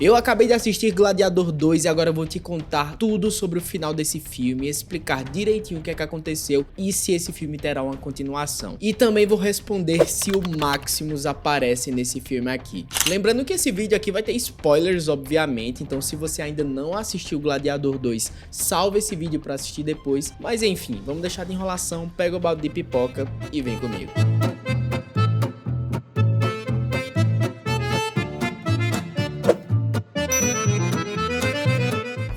Eu acabei de assistir Gladiador 2 e agora eu vou te contar tudo sobre o final desse filme, explicar direitinho o que é que aconteceu e se esse filme terá uma continuação. E também vou responder se o Maximus aparece nesse filme aqui. Lembrando que esse vídeo aqui vai ter spoilers, obviamente, então se você ainda não assistiu Gladiador 2, salve esse vídeo pra assistir depois. Mas enfim, vamos deixar de enrolação, pega o balde de pipoca e vem comigo.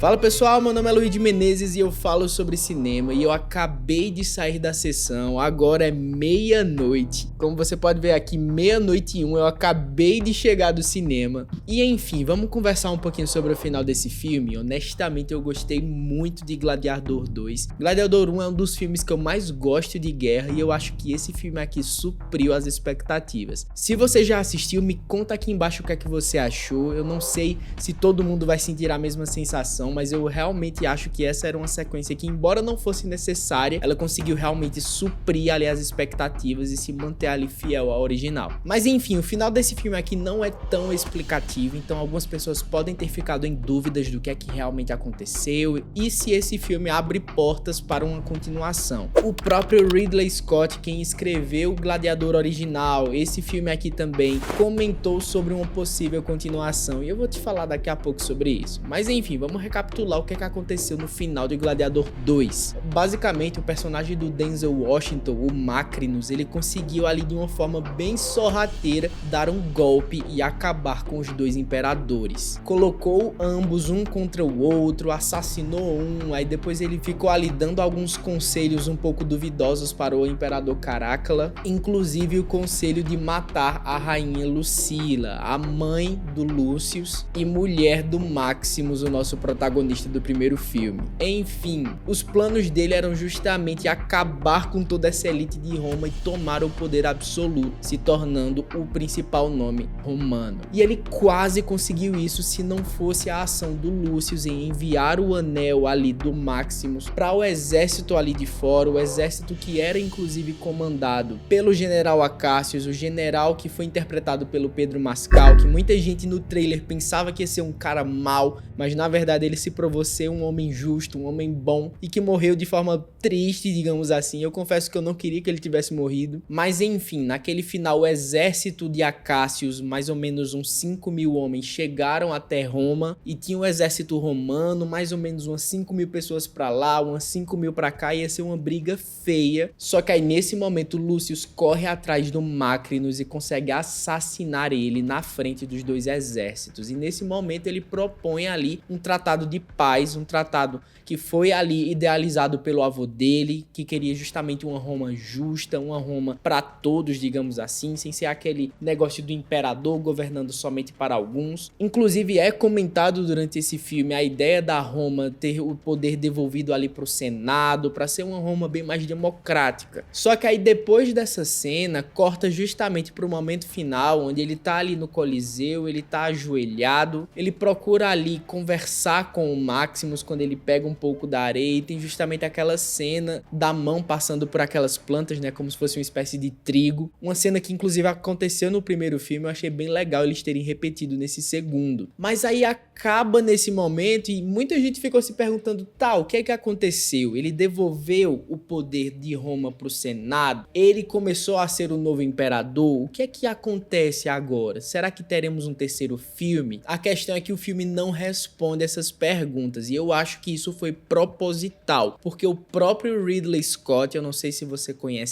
Fala pessoal, meu nome é Luiz Menezes e eu falo sobre cinema e eu acabei de sair da sessão, agora é meia-noite. Como você pode ver aqui, 00:01, eu acabei de chegar do cinema. E enfim, vamos conversar um pouquinho sobre o final desse filme. Honestamente, eu gostei muito de Gladiador 2. Gladiador 1 é um dos filmes que eu mais gosto de guerra e eu acho que esse filme aqui supriu as expectativas. Se você já assistiu, me conta aqui embaixo o que é que você achou. Eu não sei se todo mundo vai sentir a mesma sensação, mas eu realmente acho que essa era uma sequência que, embora não fosse necessária, ela conseguiu realmente suprir ali as expectativas e se manter ali fiel ao original. Mas enfim, o final desse filme aqui não é tão explicativo, então algumas pessoas podem ter ficado em dúvidas do que é que realmente aconteceu e se esse filme abre portas para uma continuação. O próprio Ridley Scott, quem escreveu o Gladiador original, esse filme aqui também, comentou sobre uma possível continuação e eu vou te falar daqui a pouco sobre isso. Mas enfim, vamos recapitular o que aconteceu no final de Gladiador 2. Basicamente, o personagem do Denzel Washington, o Macrinos, ele conseguiu ali de uma forma bem sorrateira dar um golpe e acabar com os dois imperadores. Colocou ambos um contra o outro, assassinou um, aí depois ele ficou ali dando alguns conselhos um pouco duvidosos para o imperador Carácula, inclusive o conselho de matar a rainha Lucila, a mãe do Lúcius e mulher do Maximus, o nosso protagonista do primeiro filme. Enfim, os planos dele eram justamente acabar com toda essa elite de Roma e tomar o poder absoluto, se tornando o principal nome romano. E ele quase conseguiu isso se não fosse a ação do Lúcius em enviar o anel ali do Maximus para o exército ali de fora, o exército que era inclusive comandado pelo general Acácios, o general que foi interpretado pelo Pedro Mascal, que muita gente no trailer pensava que ia ser um cara mau, mas na verdade ele se provou ser um homem justo, um homem bom e que morreu de forma triste, digamos assim. Eu confesso que eu não queria que ele tivesse morrido, mas enfim, naquele final o exército de Acácios, mais ou menos uns 5.000 homens, chegaram até Roma e tinha um exército romano, mais ou menos umas 5.000 pessoas pra lá, umas 5.000 pra cá, ia ser uma briga feia. Só que aí nesse momento Lúcius corre atrás do Macrinos e consegue assassinar ele na frente dos dois exércitos, e nesse momento ele propõe ali um tratado de paz, um tratado que foi ali idealizado pelo avô dele, que queria justamente uma Roma justa, uma Roma para todos, digamos assim, sem ser aquele negócio do imperador governando somente para alguns. Inclusive é comentado durante esse filme a ideia da Roma ter o poder devolvido ali para o Senado, para ser uma Roma bem mais democrática. Só que aí depois dessa cena, corta justamente para o momento final, onde ele tá ali no Coliseu, ele tá ajoelhado, ele procura ali conversar com o Maximus quando ele pega um pouco da areia, e tem justamente aquela cena da mão passando por aquelas plantas, né, como se fosse uma espécie de trigo, uma cena que inclusive aconteceu no primeiro filme. Eu achei bem legal eles terem repetido nesse segundo, mas aí acaba nesse momento e muita gente ficou se perguntando, tá, o que é que aconteceu? Ele devolveu o poder de Roma pro Senado? Ele começou a ser o novo imperador? O que é que acontece agora? Será que teremos um terceiro filme? A questão é que o filme não responde essas perguntas e eu acho que isso foi proposital, porque o próprio Ridley Scott, eu não sei se você conhece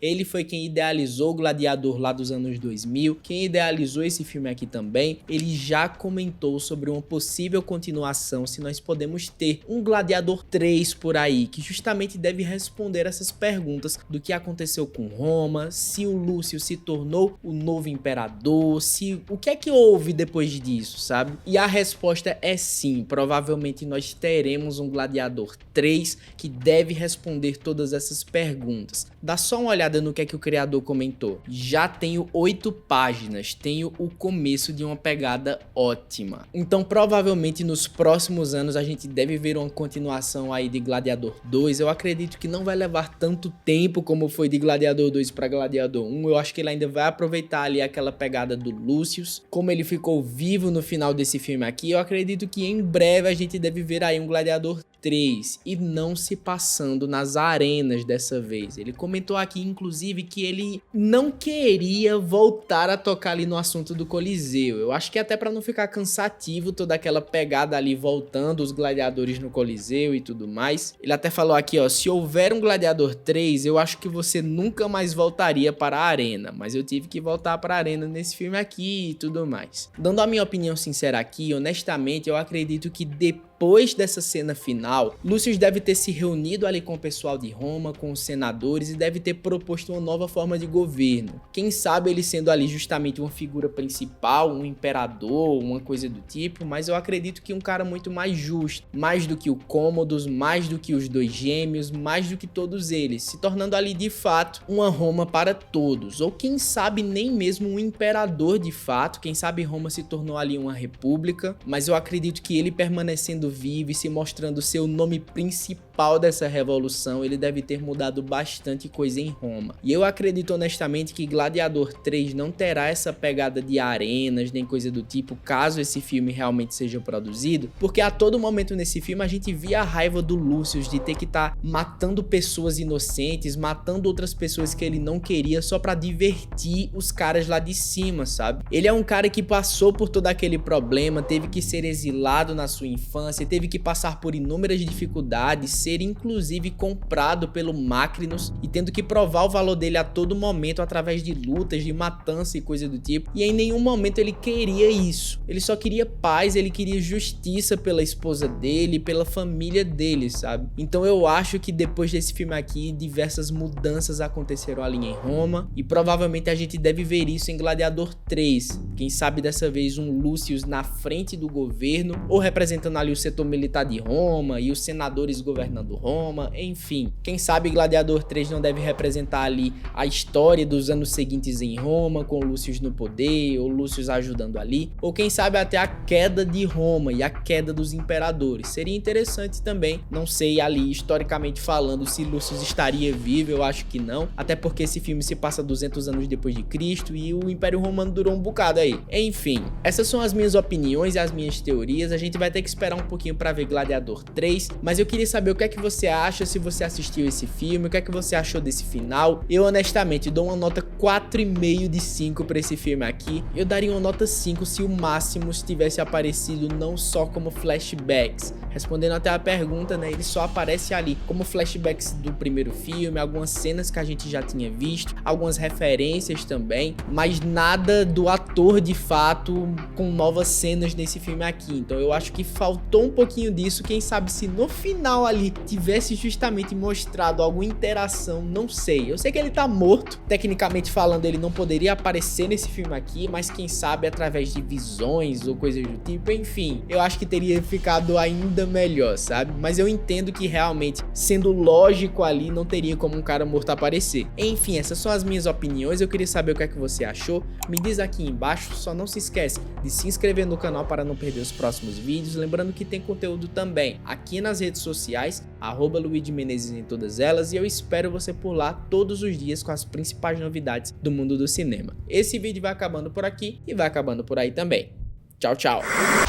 ele foi quem idealizou o Gladiador lá dos anos 2000, quem idealizou esse filme aqui também. Ele já comentou sobre uma possível continuação, se nós podemos ter um Gladiador 3 por aí, que justamente deve responder essas perguntas do que aconteceu com Roma, se o Lúcio se tornou o novo imperador, se o que é que houve depois disso, sabe? E a resposta é sim, provavelmente provavelmente nós teremos um Gladiador 3 que deve responder todas essas perguntas. Dá só uma olhada no que é que o criador comentou. Já tenho 8 páginas, tenho o começo de uma pegada ótima. Então provavelmente nos próximos anos a gente deve ver uma continuação aí de Gladiador 2. Eu acredito que não vai levar tanto tempo como foi de Gladiador 2 para Gladiador 1. Eu acho que ele ainda vai aproveitar ali aquela pegada do Lucius. Como ele ficou vivo no final desse filme aqui, eu acredito que em breve a gente deve ver aí um Gladiador 3 e não se passando nas arenas dessa vez. Ele comentou aqui inclusive que ele não queria voltar a tocar ali no assunto do Coliseu. Eu acho que até para não ficar cansativo toda aquela pegada ali voltando os gladiadores no Coliseu e tudo mais. Ele até falou aqui, ó, se houver um Gladiador 3, eu acho que você nunca mais voltaria para a arena, mas eu tive que voltar para a arena nesse filme aqui e tudo mais. Dando a minha opinião sincera aqui, honestamente, eu acredito que depois dessa cena final, Lucius deve ter se reunido ali com o pessoal de Roma, com os senadores, e deve ter proposto uma nova forma de governo. Quem sabe ele sendo ali justamente uma figura principal, um imperador, uma coisa do tipo, mas eu acredito que um cara muito mais justo, mais do que o Cômodos, mais do que os dois gêmeos, mais do que todos eles, se tornando ali de fato uma Roma para todos, ou quem sabe nem mesmo um imperador de fato. Quem sabe Roma se tornou ali uma república, mas eu acredito que ele permanecendo vivo e se mostrando seu nome principal dessa revolução, ele deve ter mudado bastante coisa em Roma. E eu acredito honestamente que Gladiador 3 não terá essa pegada de arenas, nem coisa do tipo, caso esse filme realmente seja produzido, porque a todo momento nesse filme a gente via a raiva do Lucius de ter que estar matando pessoas inocentes, matando outras pessoas que ele não queria só pra divertir os caras lá de cima, sabe? Ele é um cara que passou por todo aquele problema, teve que ser exilado na sua infância, teve que passar por inúmeras dificuldades, ser inclusive comprado pelo Macrinus e tendo que provar o valor dele a todo momento através de lutas, de matança e coisa do tipo, e em nenhum momento ele queria isso. Ele só queria paz, ele queria justiça pela esposa dele, pela família dele, sabe? Então eu acho que depois desse filme aqui, diversas mudanças aconteceram ali em Roma e provavelmente a gente deve ver isso em Gladiador 3. Quem sabe dessa vez um Lucius na frente do governo, ou representando ali o setor militar de Roma e os senadores governando Roma, enfim. Quem sabe Gladiador 3 não deve representar ali a história dos anos seguintes em Roma, com Lucius no poder, ou Lucius ajudando ali, ou quem sabe até a queda de Roma e a queda dos imperadores. Seria interessante também, não sei ali historicamente falando se Lucius estaria vivo, eu acho que não, até porque esse filme se passa 200 anos depois de Cristo e o Império Romano durou um bocado aí. Enfim, essas são as minhas opiniões e as minhas teorias. A gente vai ter que esperar um pouquinho para ver Gladiador 3, mas eu queria saber o que é que você acha, se você assistiu esse filme, o que é que você achou desse final. Eu honestamente dou uma nota 4,5 de 5 para esse filme aqui. Eu daria uma nota 5 se o Máximos tivesse aparecido não só como flashbacks. Respondendo até a pergunta, né, ele só aparece ali como flashbacks do primeiro filme, algumas cenas que a gente já tinha visto, algumas referências também, mas nada do ator de fato com novas cenas nesse filme aqui. Então eu acho que faltou um pouquinho disso. Quem sabe se no final ali tivesse justamente mostrado alguma interação, não sei. Eu sei que ele tá morto, tecnicamente falando ele não poderia aparecer nesse filme aqui, mas quem sabe através de visões ou coisas do tipo, enfim, eu acho que teria ficado ainda melhor, sabe? Mas eu entendo que realmente, sendo lógico ali, não teria como um cara morto aparecer. Enfim, essas são as minhas opiniões. Eu queria saber o que é que você achou. Me diz aqui embaixo. Só não se esquece de se inscrever no canal para não perder os próximos vídeos. Lembrando que tem conteúdo também aqui nas redes sociais, @LuigiMenezes em todas elas, e eu espero você por lá todos os dias com as principais novidades do mundo do cinema. Esse vídeo vai acabando por aqui e vai acabando por aí também. Tchau, tchau!